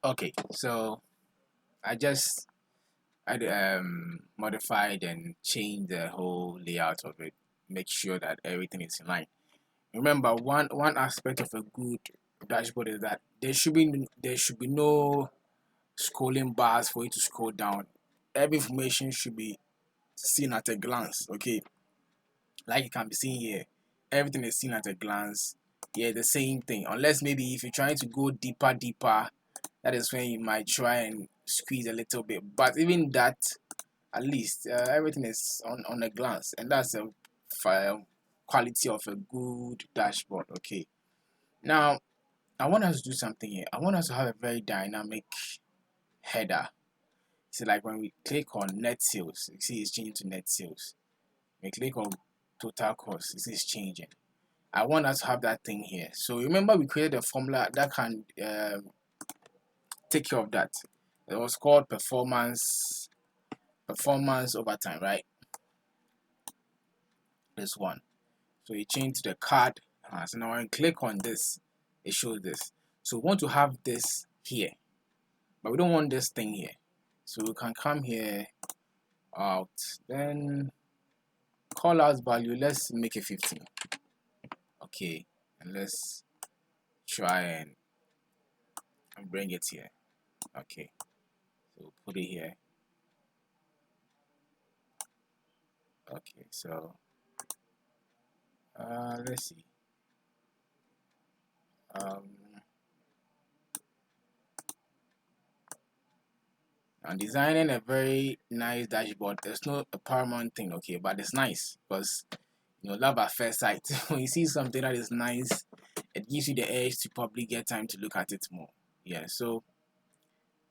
Okay, so I modified and changed the whole layout of it, make sure that everything is in line. Remember, one aspect of a good dashboard is that there should be no scrolling bars for you to scroll down. Every information should be seen at a glance. Okay, like you can be seeing here, everything is seen at a glance. Yeah, the same thing. Unless maybe if you're trying to go deeper, that is when you might try and squeeze a little bit. But even that, at least everything is on a glance, and that's the quality of a good dashboard. Okay, now I want us to do something here. I want us to have a very dynamic header. So like when we click on net sales, you see it's changing to net sales. We click on total cost, you see it's changing. I want us to have that thing here. So remember we created a formula that can take care of that. It was called performance over time, right? This one. So you change to the card. So now when you click on this, it shows this. So we want to have this here, but we don't want this thing here. So we can come here out, then call out value. Let's make it 15. Okay, and let's try and bring it here. Okay, so put it here. Okay, so let's see. Um, I'm designing a very nice dashboard. It's not a paramount thing, okay, but it's nice because love at first sight. When you see something that is nice, it gives you the edge to probably get time to look at it more. Yeah, so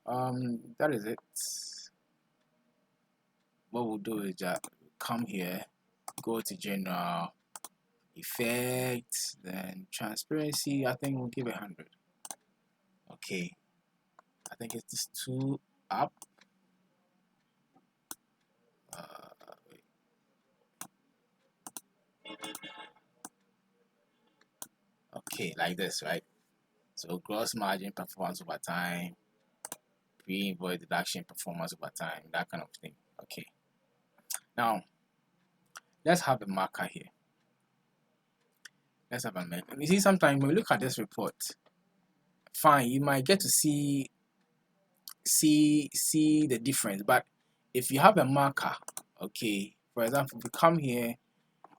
that is it. What we'll do is just come here, go to general, effects, then transparency. I think we'll give it 100. Okay, I think it's this two up. Wait. Okay, like this, right? So gross margin performance over time, pre-invoice deduction performance over time, that kind of thing. Okay, now let's have a marker here. Let's have a marker. You see, sometimes when we look at this report, fine, you might get to see the difference, but if you have a marker, okay, for example, if you come here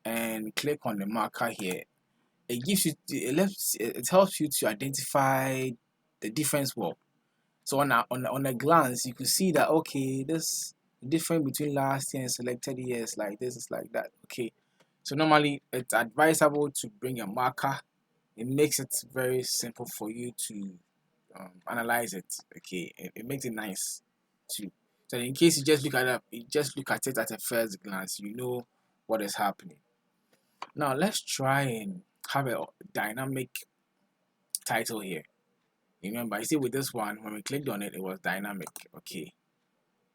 and click on the marker here, it gives you it helps you to identify the difference well. So on a glance, you could see that okay, this difference between last year and selected years like this is like that. Okay, so normally it's advisable to bring a marker. It makes it very simple for you to analyze it. Okay, it makes it nice too. So in case you just look at it at a first glance, you know what is happening. Now let's try and have a dynamic title here. Remember, you see with this one, when we clicked on it, it was dynamic. Okay,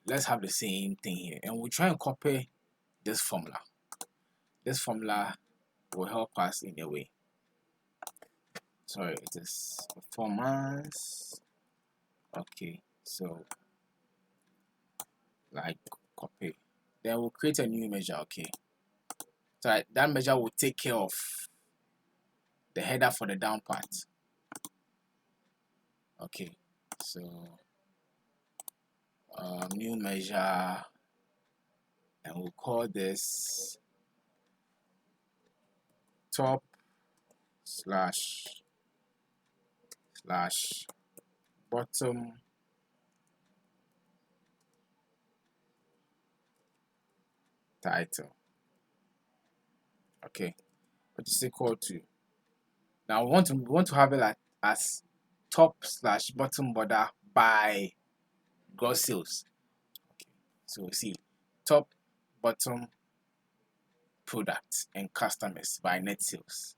let's have the same thing here, and we'll try and copy this formula. This formula will help us in a way. Sorry, it is performance. Okay, so like copy. Then we'll create a new measure. Okay, so that measure will take care of the header for the down part. Okay, so new measure, and we'll call this top slash bottom title. Okay, which is equal to, now we want to have it like as top slash bottom border by gross sales. Okay, so see top, bottom, products and customers by net sales,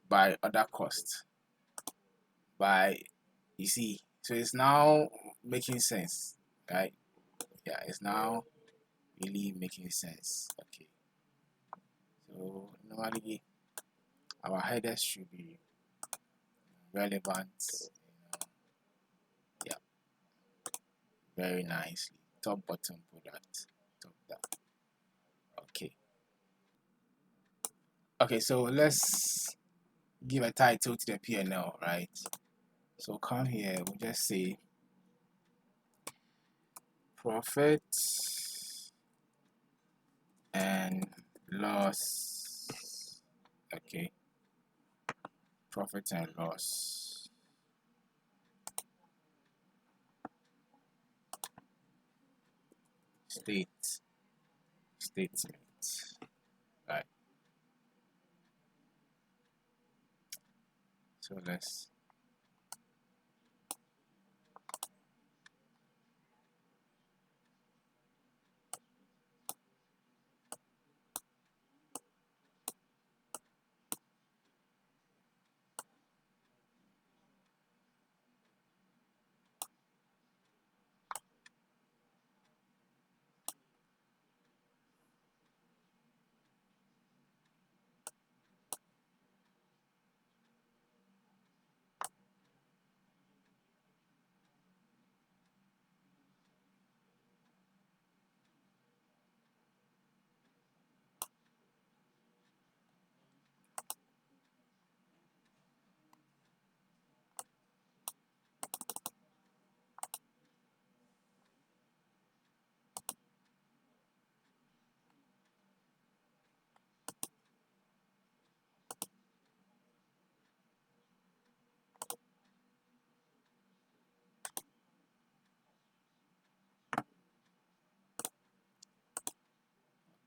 by other costs, by, you see, so it's now making sense, right? Yeah, it's now really making sense. Okay, so normally our headers should be relevant very nicely. Top, bottom, product, top, that. Okay, so let's give a title to the P&L, right? So come here, we'll just say profit and loss. Okay, profit and loss statement, right? So let's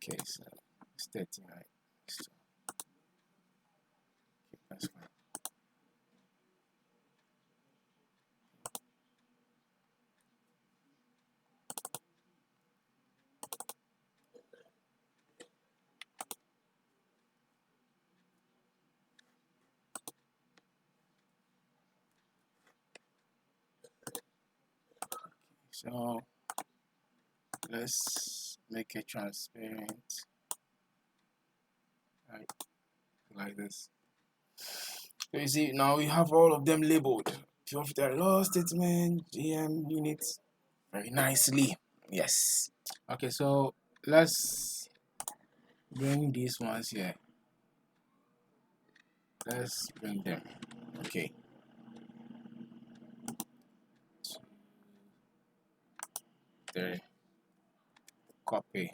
okay, so it's 30, right? So, okay, that's fine. So let's make it transparent, right? Like this. So you see, now we have all of them labeled. Profit and loss statement, GM units, very nicely. Yes. Okay, so let's bring these ones here. Let's bring them. Okay. So, the copy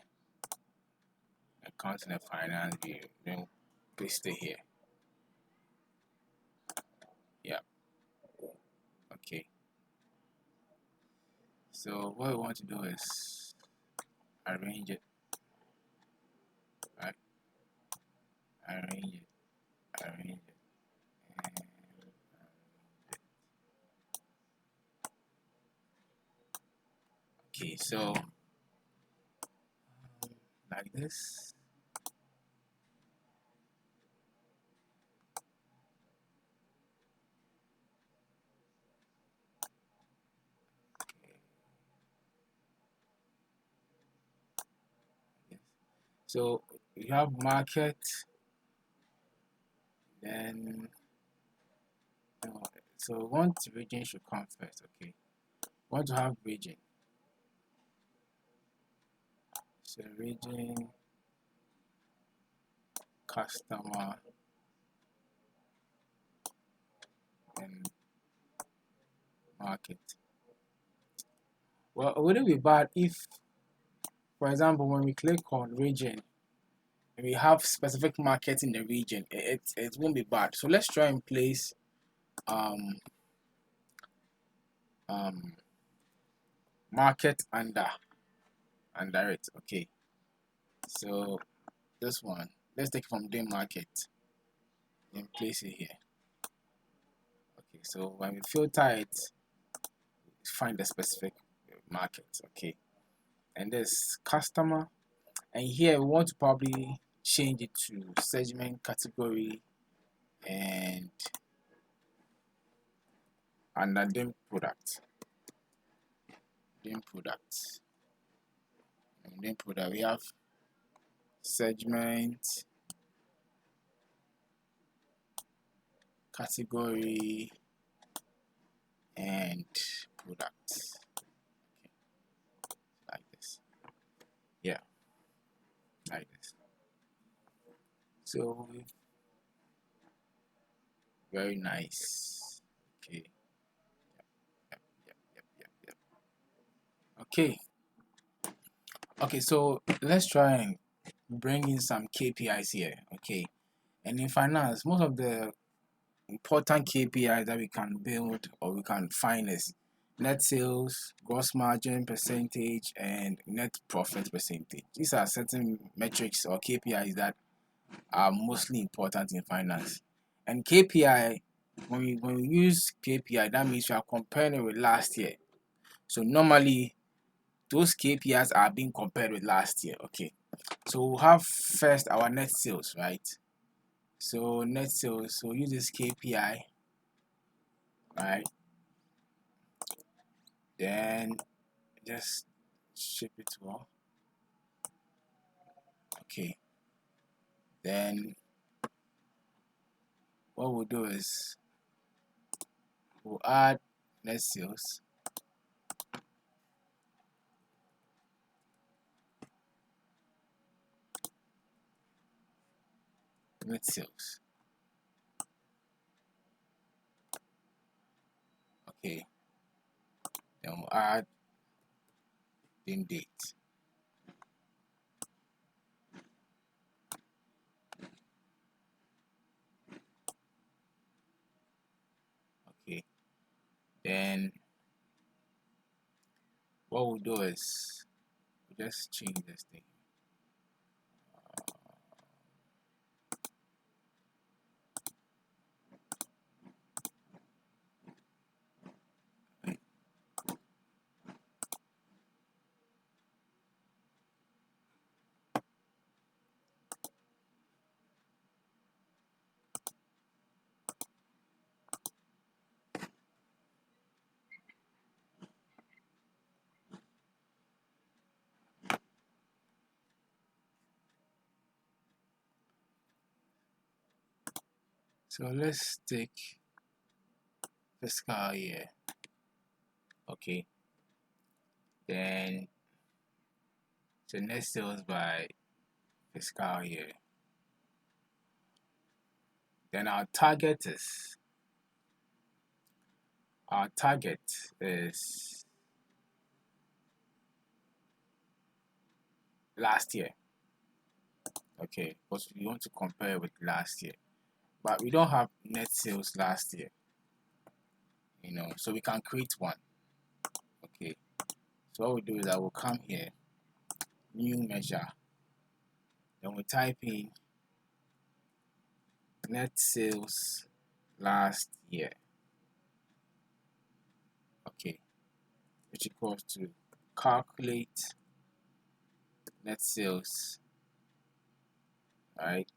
accounting and finance view. Then paste it here. Yeah. Okay. So what we want to do is arrange it. Right? Arrange it. Arrange it. And okay, so like this. Okay. Yes. So you have market, then so one region should come first. Okay. Want to have region. So region, customer, and market. Well, would it be bad if, for example, when we click on region, and we have specific markets in the region, it won't be bad. So let's try and place um um market under it. Okay. So this one, let's take from the market and place it here. Okay. So when we filter it, find the specific market. Okay. And this customer, and here we want to probably change it to segment, category, and under them product. Then product. And then product we have segment, category, and product. Okay. So very nice. Okay. Yep. Okay. Okay, so let's try and bring in some KPIs here. Okay. And in finance, most of the important KPIs that we can build or we can find is net sales, gross margin percentage, and net profit percentage. These are certain metrics or KPIs that are mostly important in finance. And KPI, when we use KPI, that means we are comparing it with last year. So normally those KPIs are being compared with last year. Okay. So we'll have first our net sales, right? So net sales, so use this KPI, right? Then just ship it to all. Okay. Then what we'll do is we'll add net sales. Net sales. Okay. Then we'll add in date. Okay. Then what we'll do is we'll just change this thing. So let's take fiscal year. Okay. Then so net sales by fiscal year. Then our target is last year. Okay, because we want to compare with last year, but we don't have net sales last year, so we can create one. Okay, so what we do is I will come here, new measure, then we type in net sales last year. Okay, which equals to calculate net sales, right,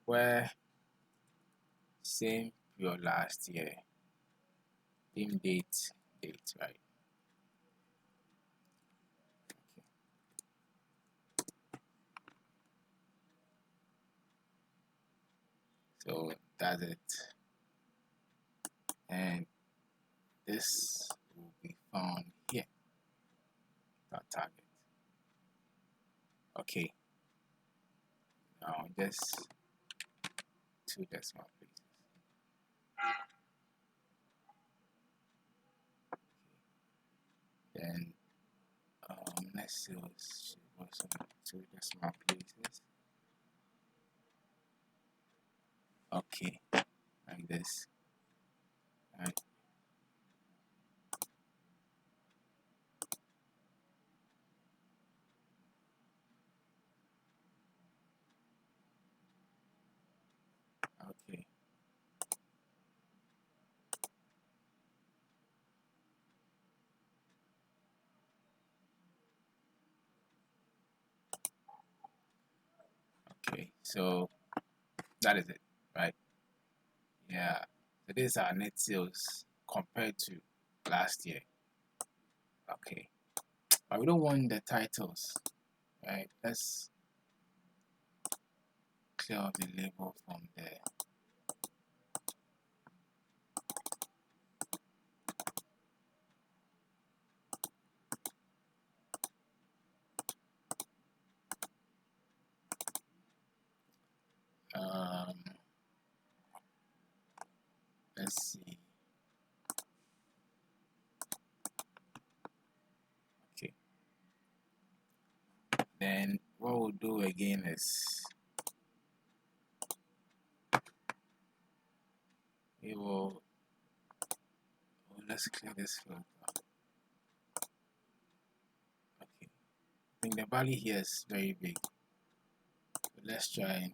where same your last year, in date, right? Okay. So that's it, and this will be found here, our target. Okay, now just 2 decimal places. Then net sales should also be 2 decimal places. Okay, like this. Right. Okay. Okay, so that is it, right? Yeah. So this is our net sales compared to last year. Okay. But we don't want the titles, right? Let's clear off the label from there. let's see. Okay, then what we'll do again is we will let's clear this filter. Okay, I think the value here is very big, so let's try and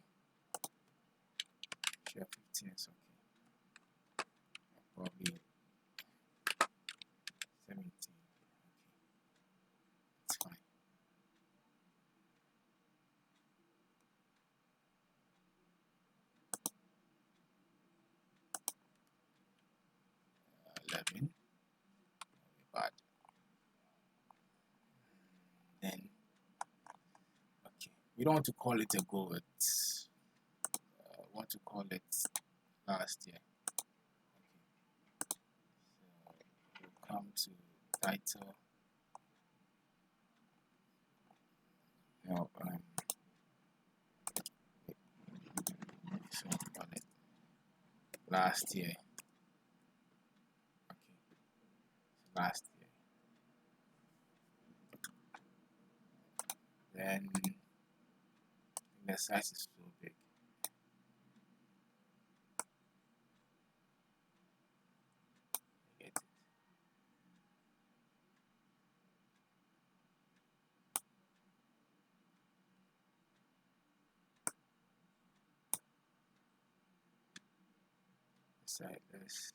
share 15 is okay, probably 17. Okay, it's fine. Uh, 11, bad. Then okay, we don't want to call it a goal, it's want to call it last year. Okay, so we'll come to title. No, so we'll call it last year. Okay, so last year. Then the size is so big. Get it. Beside this.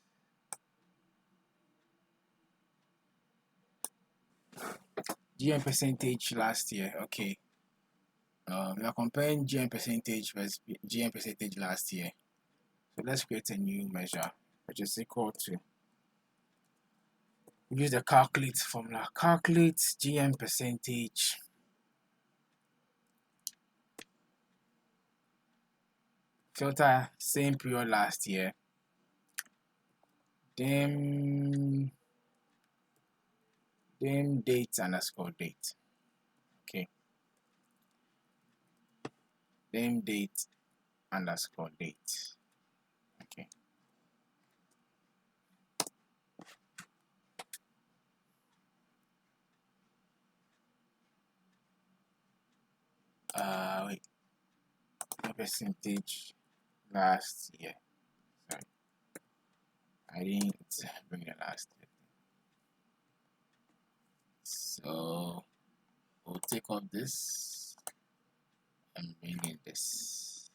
GM percentage last year. Okay. We are comparing GM percentage versus GM percentage last year. So let's create a new measure, which is equal to, use the calculate formula. Calculate GM percentage filter same period last year. Then date underscore date. Okay. Then date underscore date. Okay. Wait. Percentage last year. Sorry, I didn't bring the last year. So we'll take off this and bring in this.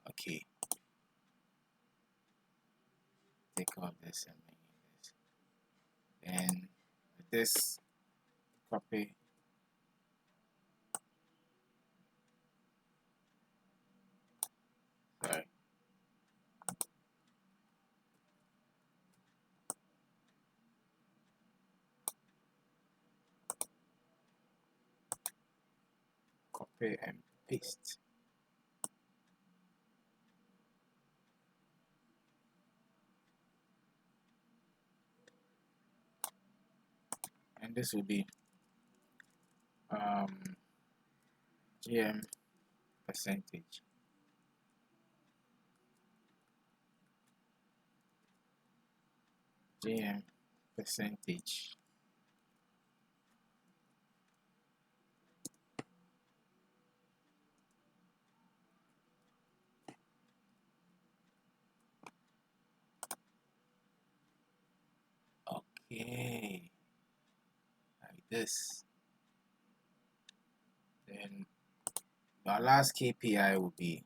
Okay. Take off this and bring in this. Then with this, copy. Sorry. Copy and paste. And this will be GM percentage. GM percentage. Okay, like this. Then our last KPI will be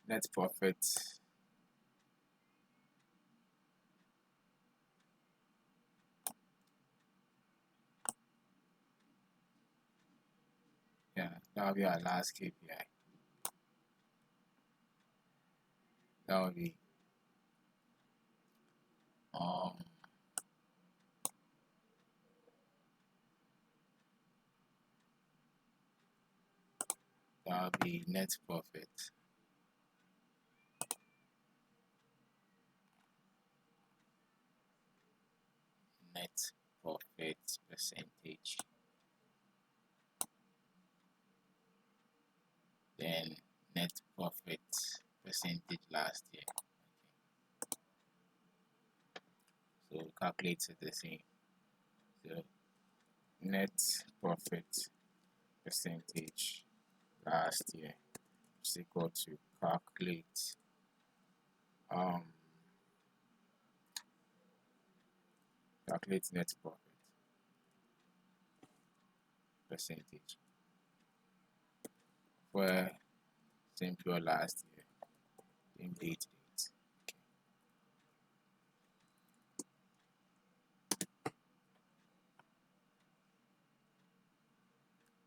net profit. Yeah, that will be our last KPI. That will be that will be net profit. Net profit percentage. Then net profit percentage last year. So calculate it the same. So net profit percentage last year is equal to calculate calculate net profit percentage for same period last year in date. Okay.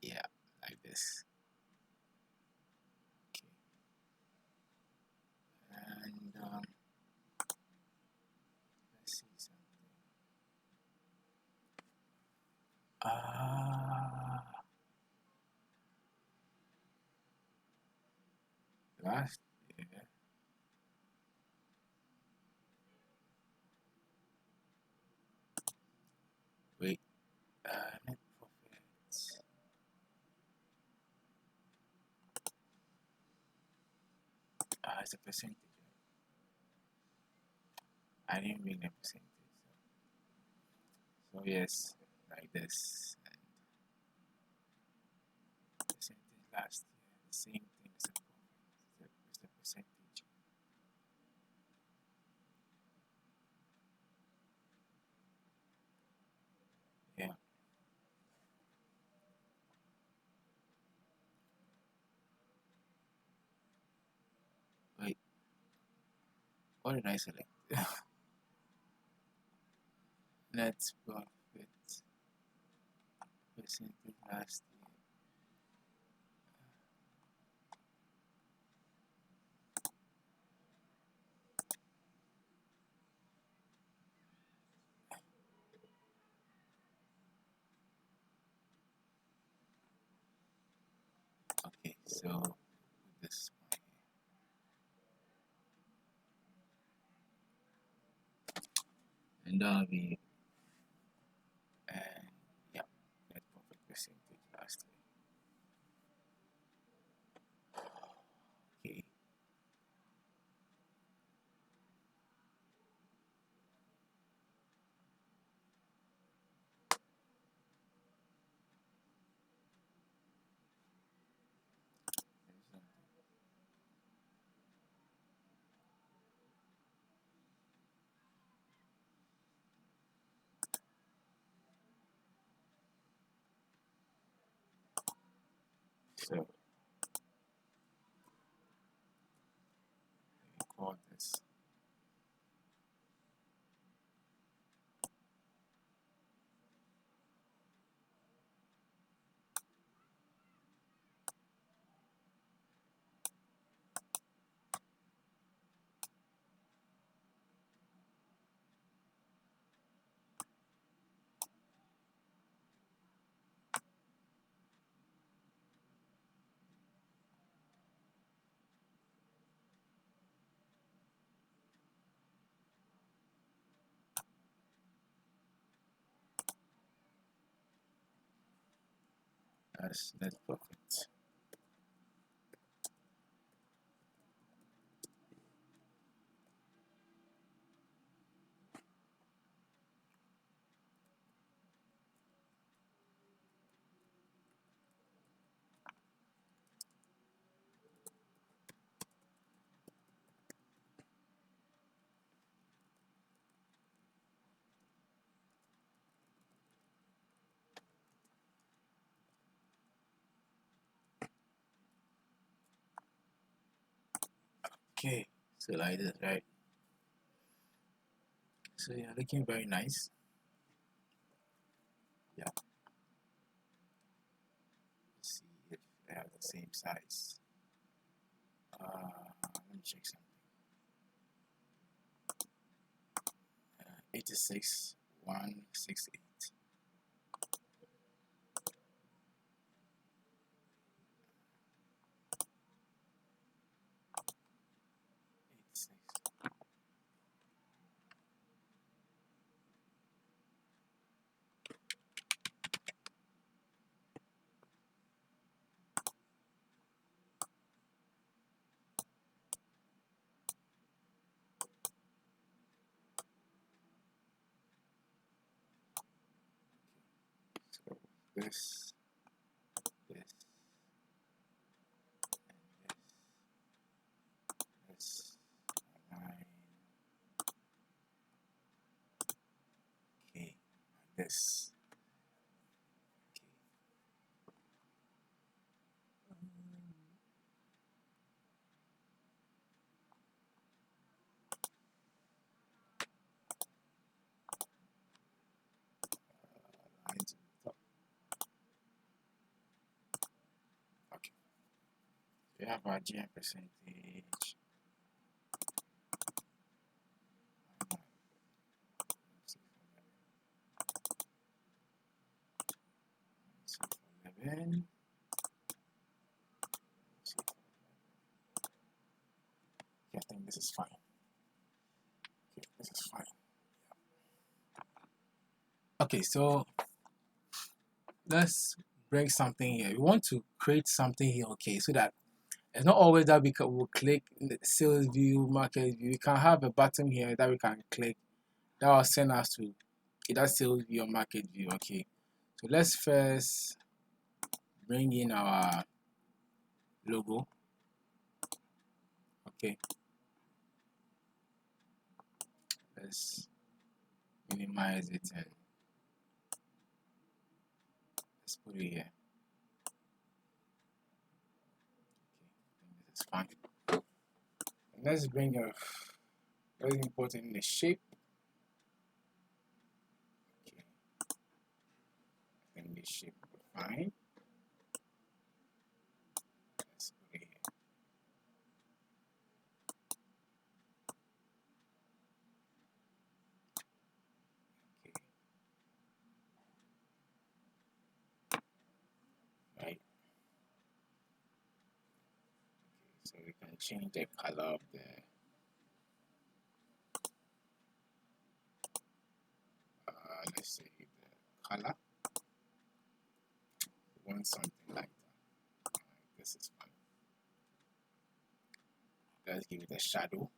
Yeah, like this. Okay. And let's see something. Last year. Wait, net profit. It's a percentage. I didn't mean a percentage. So yes, like this. And percentage last year, the same thing as a profit. It's a percentage. Yeah. Wait, what did I select? Net profit percentage last year. Okay, so put this one here. And that'll be yeah, net profit percentage last year. Okay. So we call this as net profit. Okay, so like this, right? So you're looking very nice. Yeah. Let's see if they have the same size. Let me check something. 86, 168. 86. this, this, this, line, okay, this. Okay, we have our GM percentage. Then I think this is fine. Okay, this is fine. Okay, so let's bring something here. We want to create something here, okay, so that it's not always that we will click in the sales view, market view. We can have a button here that we can click that will send us to either sales view or market view. Okay, so let's first bring in our logo. Okay, let's minimize it and let's put it here. Okay, this is fine. And let's bring a very important the shape. Okay, I think the shape will be fine. Let's put it here. Okay, right. Okay, so we can change the color of the let's say the color. We want something like that. This is fine. Let's give it a shadow.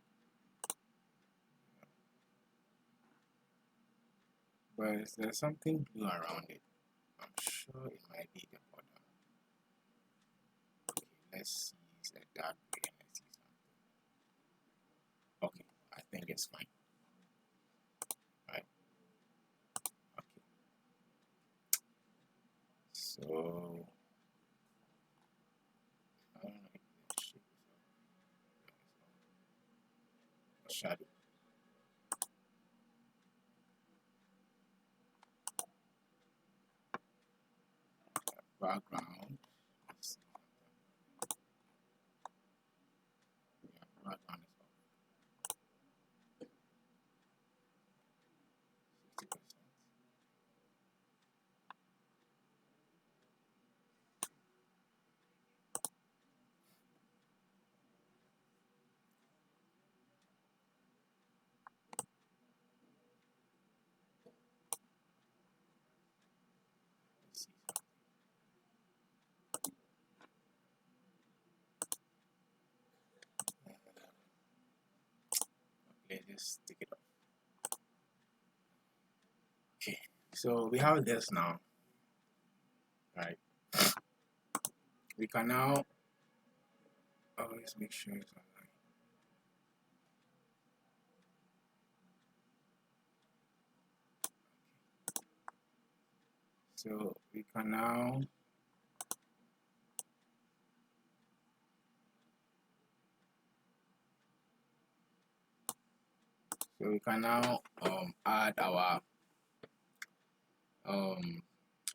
But there's something blue around it. I'm sure it might be the border. Okay, let's use a dark green. Let's see something. Okay, I think it's fine. Right. Okay. So I don't know if the shape is shadow. Background. Let's see. Yeah, background is off. 60%. Let's see something. Okay, just take it off. Okay, so we have this now, right? We can now always make sure it's online. So we can now add our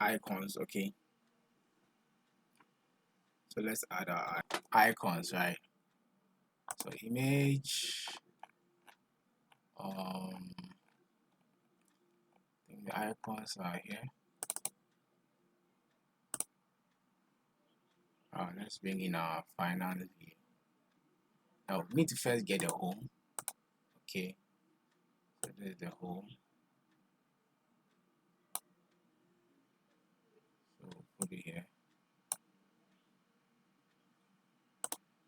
icons. Okay, so let's add our icons, right? So image, I think the icons are here. Let's bring in our final view. Now we need to first get the home. Okay, so this is the home. So put it here.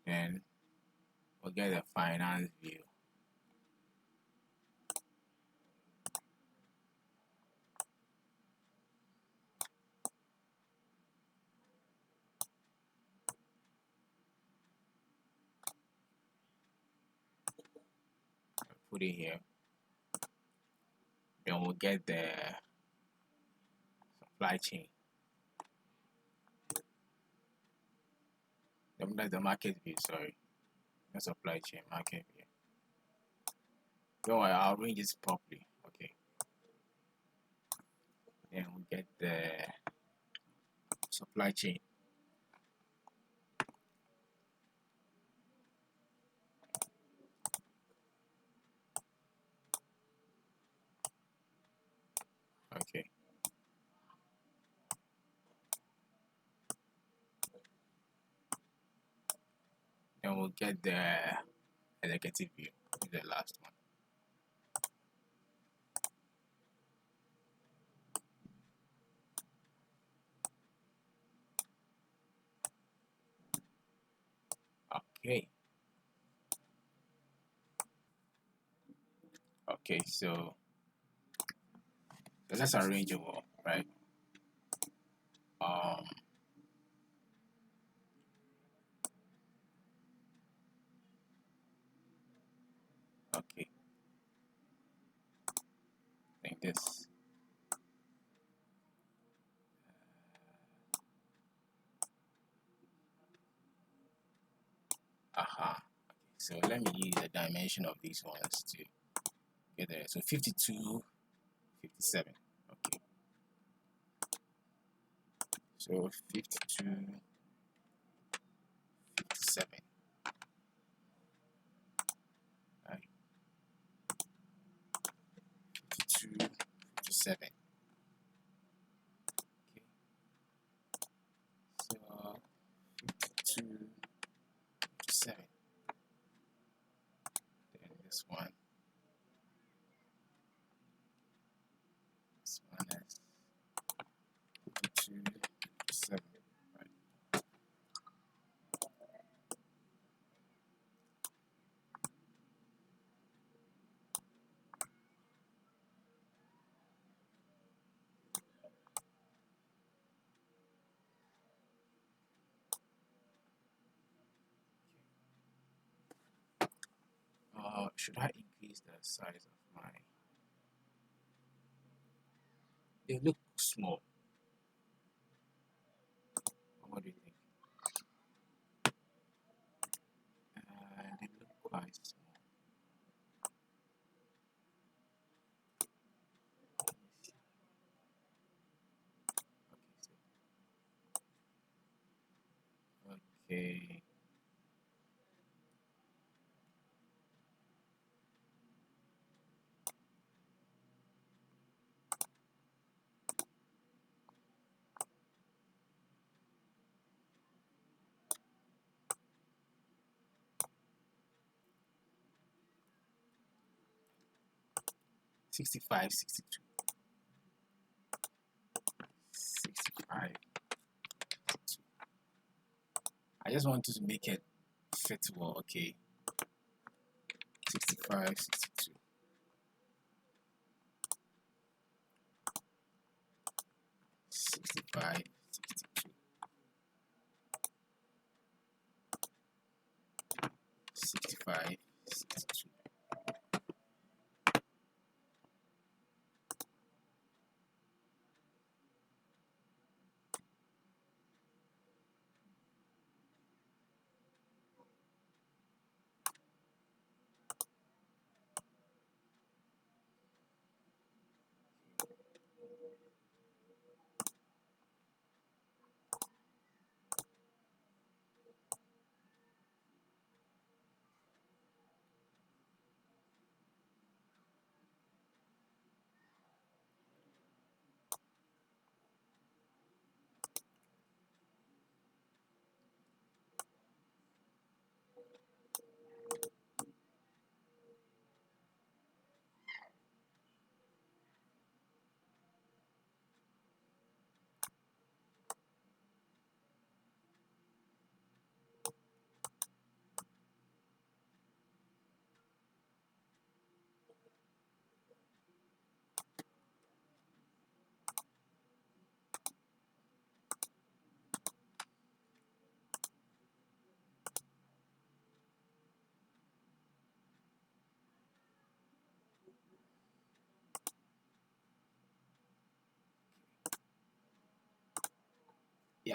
Then we'll get the finance view. put it here. Then we'll get the supply chain. That's the market view, sorry. The supply chain, market view. Don't worry, I'll arrange this properly. Okay. Then we get the supply chain. Okay. Then we'll get the executive view, the last one. Okay. Okay, so let's arrange it all, right? Okay. I think this. Aha. Okay, so let me use the dimension of these ones to get there. So 52, 57. Okay. So 52, 57. Right. 52, 57. Okay. So 52, 57. Then this one. This one is 52, 57. Right. Should I increase the size of my? They look small. What do you think? They look quite small. Okay. 65, 62. 65. I just wanted to make it fit well, okay. 65, 62. 65, 62. 65, 62.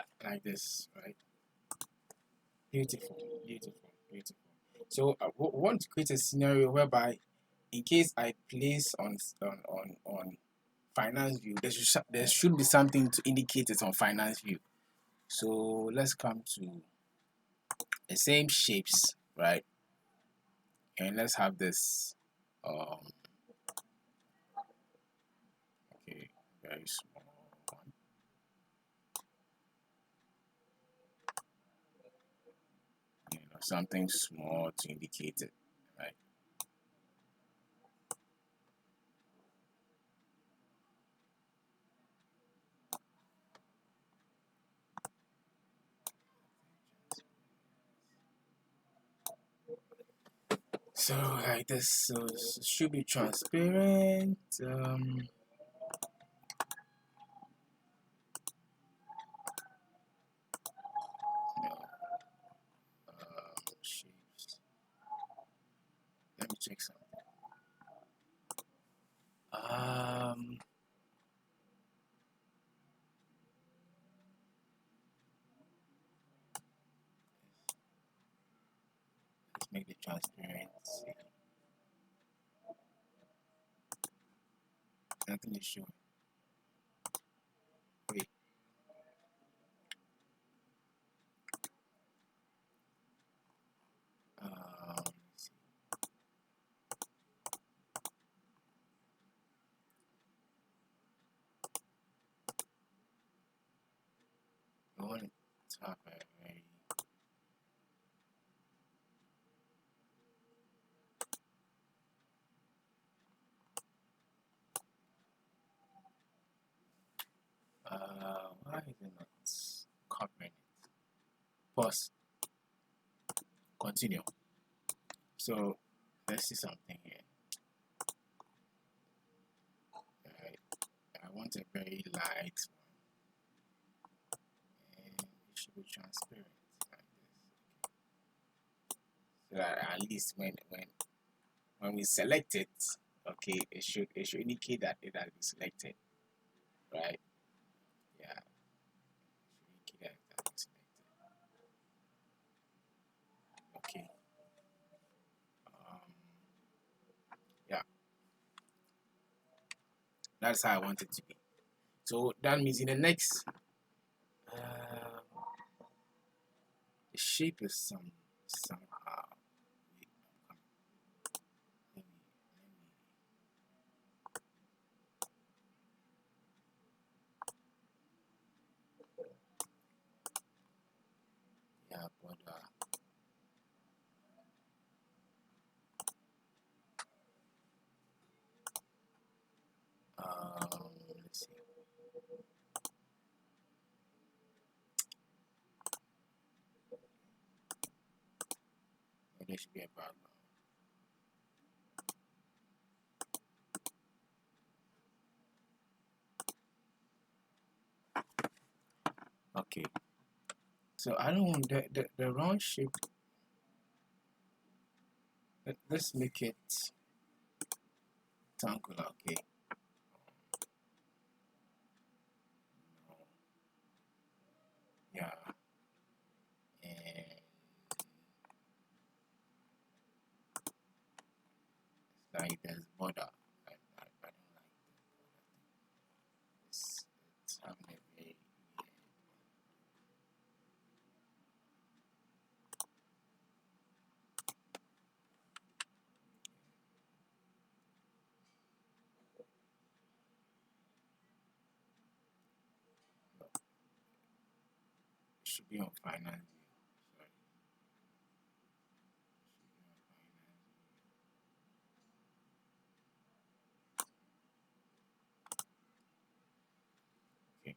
Yeah, like this, right? Beautiful, beautiful, beautiful. So I want to create a scenario whereby, in case I place on finance view, there should be something to indicate it's on finance view. So let's come to the same shapes, right? And let's have this. Okay, very small one. Something small to indicate it, right? So like this, so it should be transparent. Shapes. Let me check something. Let's make it transparent. Nothing is showing. Wait. Let's see. I want to have a very why is it not covering it? Pause. Continue. So let's see something here. Alright. I want a very light one, and it should be transparent like this. So that at least when we select it, okay, it should indicate that it has been selected, right? Yeah, it should indicate that it has been selected. Okay. Yeah, that's how I want it to be. So that means in the next, the shape is somehow. Let me, yeah, but let's see. Maybe there should be a background. Okay. So I don't want the round shape. Let's make it rectangular. Okay. Yeah. And like there's border. I don't like it's having a very it should be on finance view. Sorry. Okay.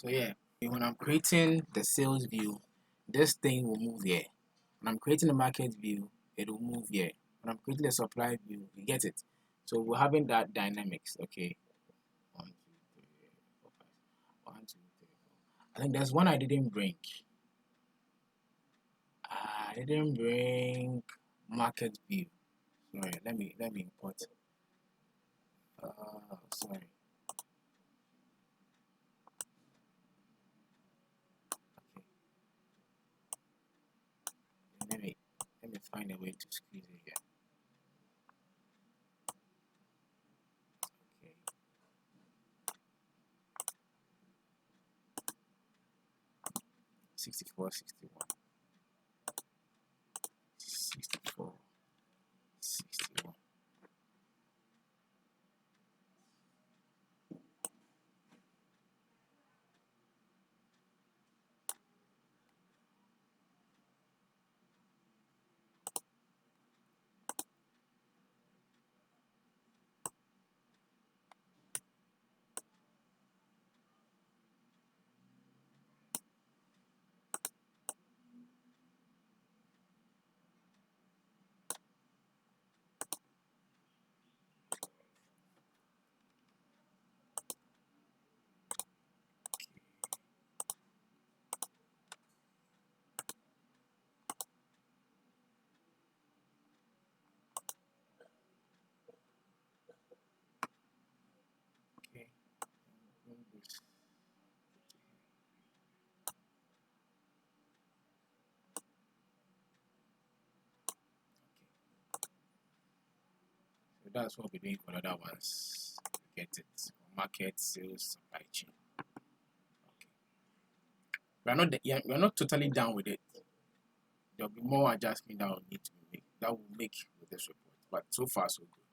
So yeah, when I'm creating the sales view, this thing will move here. When I'm creating the market view, it will move here. When I'm creating the supply view, you get it. So we're having that dynamics. Okay. 1, 2, 3, 4, 5. 1, 2, 3, 4. I think there's one I didn't bring. I didn't bring market view. Sorry, let me import. Sorry. find a way to squeeze it here. Okay. $64, $61, $64, $61. Okay. So that's what we're doing for the other ones. Get it. Market, sales, supply chain. Okay. We're not totally done with it. There'll be more adjustment that will need to be made. That will make with this report. But so far so good.